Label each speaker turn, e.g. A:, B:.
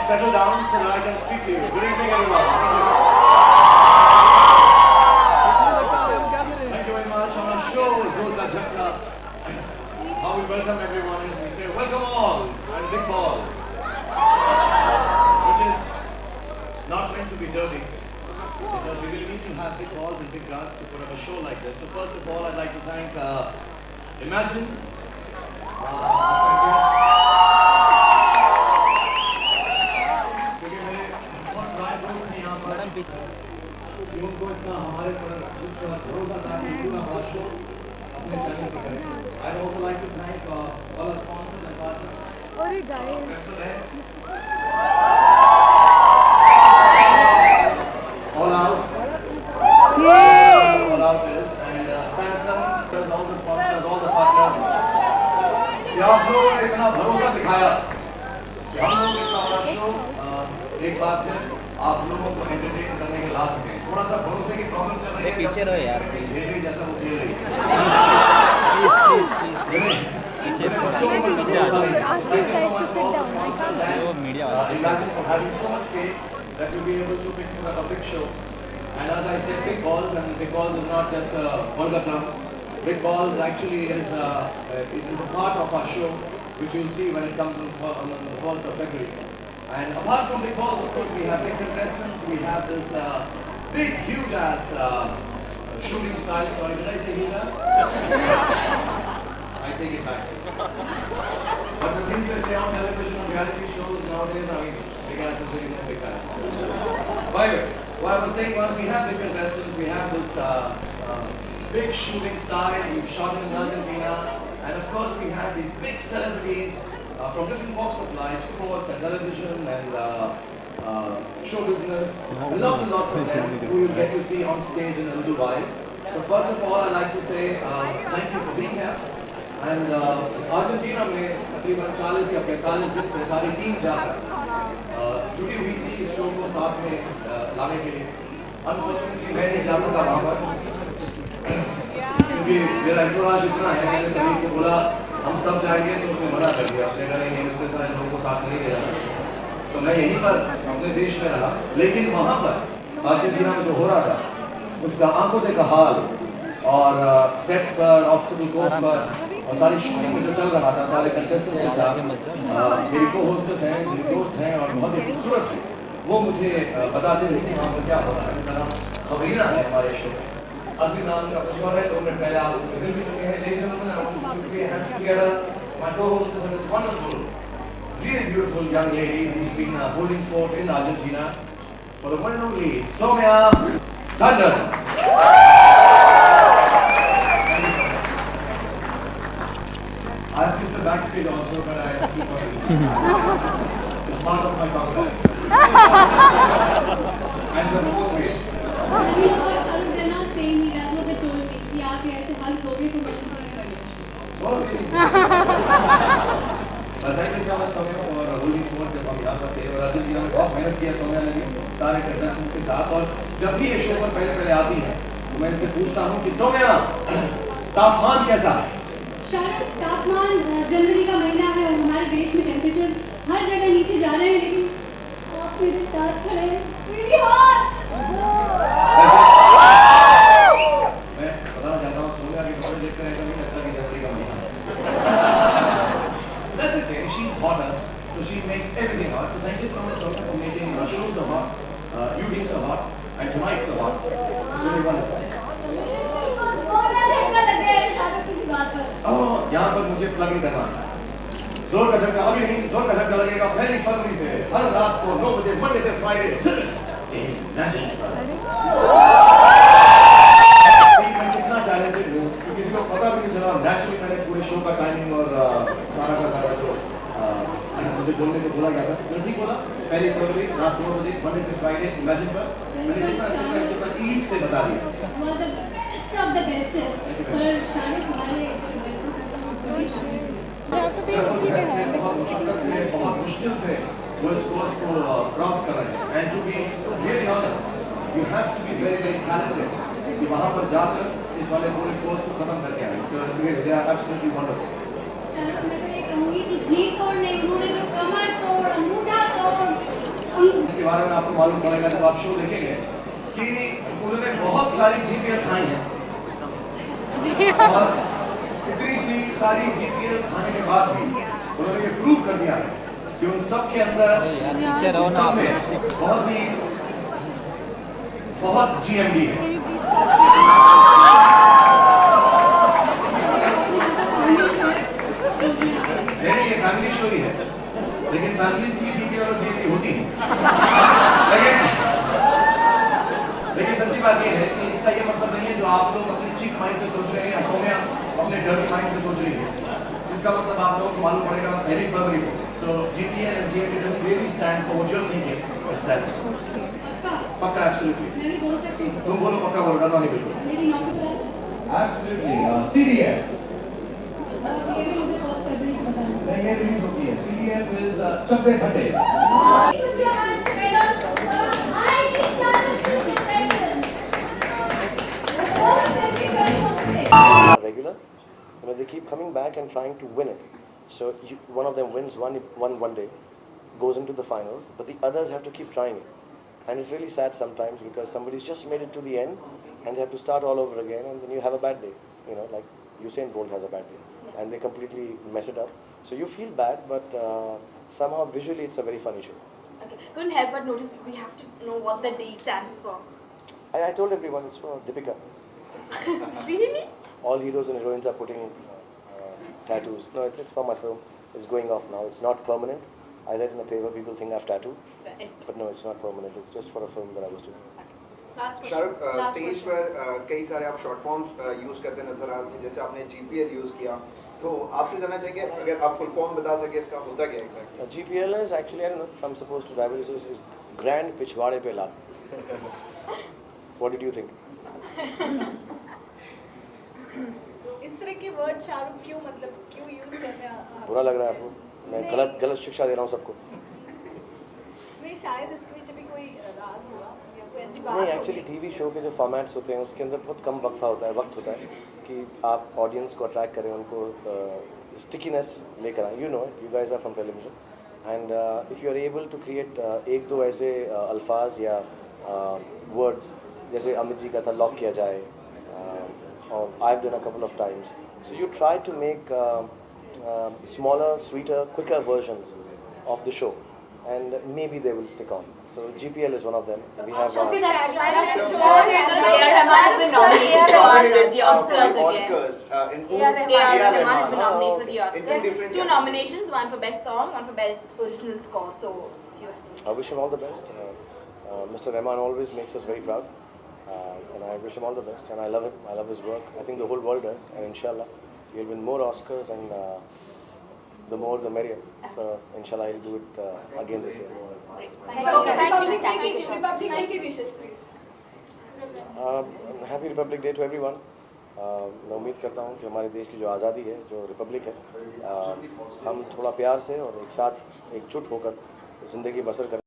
A: settle down so that I can speak to you. Good evening, everyone. Thank you very much. On our show, Zor Ka Jhatka, how we welcome everyone is we say, welcome all and big balls. Which is not meant to be dirty. Because we really need to have big balls and big guns to put up a show like this. So first of all, I'd like to thank Imagine. उनको इतना हमारे पर भरोसा था कि पूरा हमारा show अपने चैनल पर करें। I'd also like to thank all our sponsors and partners.
B: और ये गाड़ी
A: All out.
B: Yay!
A: All out is and Samsung does all the sponsors, all the partners. कि आप लोगों ने इतना भरोसा दिखाया कि हम लोग इतना बड़ा शो एक बात है आप लोगों को एंटरटेन करने के ला सकें। थोड़ा सा भरोसे की प्रॉब्लम चल रही है।
C: पीछे रहो यार।
A: भेड़ी जैसा वो खेल रही है।
C: पीछे
B: Ask these guys to sit down. I can't see.
C: वो media
A: Imagine for having so much faith that you'll be able to pick up a big show. And as I said, big balls, and big balls is not just a burger club. Big balls actually is a part of our show, which you'll see when it comes on the 1st of February. And apart from big balls, of course, we have big contestants. We have this big, huge ass shooting style. Sorry, did I say huge ass? I take it back. But the things they say on television, on reality shows nowadays, I mean, big ass is really no big ass. By the way, what I was saying was we have big contestants. We have this big shooting style. We've shot in Argentina. And of course, we have these big celebrities from different walks of life, sports and television and show business, and lots of them who you'll get to see on stage in a little while. So first of all, I'd like to say thank you for being here. And Argentina में तकरीबन 40 या 45 दिन से सारी team जाकर जुटी हुई थी इस शो को साथ में लाने के लिए। अनफॉर्चुनेटली मैं नहीं जा सका वहाँ पर क्योंकि मेरा इंटरव्यू इतना है मैंने सभी को बोला हम सब जाएंगे तो उसने मना कर दिया। उसने कहा नहीं इतने सारे लोगों को साथ नहीं ले जाना। तो मैं यहीं पर अपने देश में रहा। लेकिन वहाँ पर अर्जेंटीना में जो हो रहा था उसका आंखों देखा हाल और सेट्स पर ऑब्स्टिकल कोर्स पर और सारी शूटिंग में जो चल रहा था सारे कंटेस्टेंट्स के साथ मेरी को होस्टेस हैं मेरी दोस्त हैं और बहुत ही खूबसूरत से वो मुझे बताते रहे कि वहाँ पर क्या हो रहा है। मेरा खबरीना है हमारे शो में असली नाम का कुछ और है 2 मिनट पहले आप उससे मिल भी चुके हैं। लेकिन my co-hostess and this wonderful, really beautiful young lady who's been holding fort in Argentina for the one and only Soumya Tandon. I have used the backstage also, but I keep on it's part of my contract. And the whole way.
D: They're not paying me, that's what they told me. कि आप ऐसे हल दोगे तो मैं सुनने लगे।
A: Thank you so much Soumya for holding fort जब हम यहाँ पर थे और अर्जेंटीना में बहुत मेहनत किया सोम्या ने सारे कंटेस्टेंट्स के साथ। और जब भी ये शो पर पहले आती है तो मैं इनसे पूछता हूँ कि सोम्या तापमान कैसा है?
D: शायद तापमान जनवरी का महीना है और हमारे देश में टेम्परेचर हर जगह नीचे जा रहे हैं लेकिन आप मेरे साथ खड़े हैं really hot।
A: मैं बताना चाहता हूँ सोम्या की फोटो देखकर ऐसा नहीं लगता कि जनवरी का महीना है। That's okay, she's hotter, so she makes everything hot. So thank you so much Soumya for making our show so hot, you being so hot, and tonight so hot. It's really wonderful. यहाँ पर मुझे plug in करना है। जोर का झटका अभी नहीं, जोर का झटका लगेगा पहली फरवरी से हर रात को 9 बजे मंडे से फ्राइडे सिर्फ इमेजिन। मैं कितना टैलेंटेड हूँ किसी को पता भी नहीं चला। नेचुरली मैंने पूरे शो का टाइमिंग और सारा का सारा जो मुझे बोलने को बोला गया था जो ठीक बोला पहली फरवरी रात 9 बजे मंडे से फ्राइडे इमेजिन पर मैंने जितना ईज से बता दिया।
D: Of the bestest, पर शायद हमारे
A: बहुत मुश्किल से वो इस कोर्स को क्रॉस कर रहे हैं। And to be really honest you have to be very very talented कि वहाँ पर जाकर इस वाले पूरे कोर्स को खत्म करके आए। सो दे आर एब्सोल्युटली वंडरफुल।
D: मैं तो ये कहूँगी कि जी तोड़ नहीं, उन्होंने तो कमर तोड़, अंगूठा तोड़,
A: के बारे में आपको मालूम पड़ेगा जब आप शो देखेंगे कि उन्होंने बहुत सारी GPL खाई है और इतनी सी सारी GPL खाने के बाद भी उन्होंने ये प्रूव कर दिया है कि उन सब के अंदर सब में बहुत GMD है। नहीं, ये फैमिली स्टोरी है, लेकिन फैमिलीज की GPL और GMD होती है। लेकिन सच्ची बात ये है कि इसका ये मतलब नहीं है जो आप लोग अपने चीप माइंड से सोच रहे हैं या सौम्या अपने डर्टी माइंड से सोच रही है। इसका मतलब आप लोगों को मालूम पड़ेगा पहली फरवरी को। So GPL and GMD doesn't really stand for what you're thinking. पक्का absolutely.
D: मैं भी बोल सकती हूँ।
A: तुम बोलो पक्का बोलो नहीं बिल्कुल।
D: मेरी नौकरी पर
A: Absolutely. CDF.
D: ये भी मुझे 1 फरवरी को बताना।
A: नहीं ये रिलीज होती है। CDF is चप्पे फटे।
C: Regular, they keep coming back and trying to win it. So one of them wins one day, goes into the finals, but the others have to keep trying it. And it's really sad sometimes because somebody's just made it to the end and they have to start all over again, and then you have a bad day. You know, like Usain Bolt has a bad day, and they completely mess it up. So you feel bad, but somehow visually it's a very funny show.
E: Okay, couldn't help but notice we have to know what the D stands for.
C: I told everyone it's for Deepika.
E: Really?
C: All heroes and heroines are putting tattoos. No, it's for my film. It's going off now. It's not permanent. I read in the paper people think I've tattooed,
E: Right.
C: but no, it's not permanent. It's just for a film that I was doing.
E: Last question.
F: Shahrukh
E: Last
F: stage
E: question.
F: पर कई सारे आप short forms use करते नजर आ रहे थे, जैसे आपने GPL यूज किया, तो आपसे जानना चाहिए अगर आप फुल फॉर्म बता सके इसका होता क्या exactly?
C: GPL is actually, I don't know if I'm supposed to dive into this, is Grand Pichwade Pe Laat. What did you think?
G: इस तरह के वर्ड शाहरुख क्यों यूज कर रहे हैं?
C: बुरा लग रहा है आपको? मैं गलत शिक्षा दे रहा हूँ सबको?
G: नहीं, शायद इसके पीछे भी कोई राज होगा या कोई ऐसी बात
C: नहीं,
G: होगी।
C: एक्चुअली टीवी शो के जो फॉर्मेट्स होते हैं उसके अंदर बहुत कम वक्त होता है कि आप ऑडियंस को अट्रैक्ट करें, उनको स्टिकीनेस लेकर आए. You guys are from television and if you are able to create एक दो ऐसे अल्फाज या वर्ड्स जैसे अमित जी का था लॉक किया जाए, और I have done a couple of times, so you try to make smaller, sweeter, quicker versions of the show, and maybe they will stick on. So GPL is one of them. We have
E: Okay, that's
H: A.R. Rahman has been nominated for the Oscars again.
F: Oscars in
H: A.R. Rahman has been nominated for the
F: In two
H: Oscars.
F: different
E: two nominations, one for best song, one for best original score. So if you have to
C: I wish him all the best. Mr. Rahman always makes us very proud, and I wish him all the best. And I love him. I love his work. I think the whole world does. And inshallah, he'll win more Oscars, and the more the merrier. So inshallah, he'll do it again this year.
G: Republic Day की wishes, please.
C: Happy Republic Day to everyone. मैं उम्मीद करता हूँ कि हमारे देश की जो आज़ादी है, जो रिपब्लिक है, हम थोड़ा प्यार से और एक साथ एकजुट होकर ज़िंदगी बसर करें.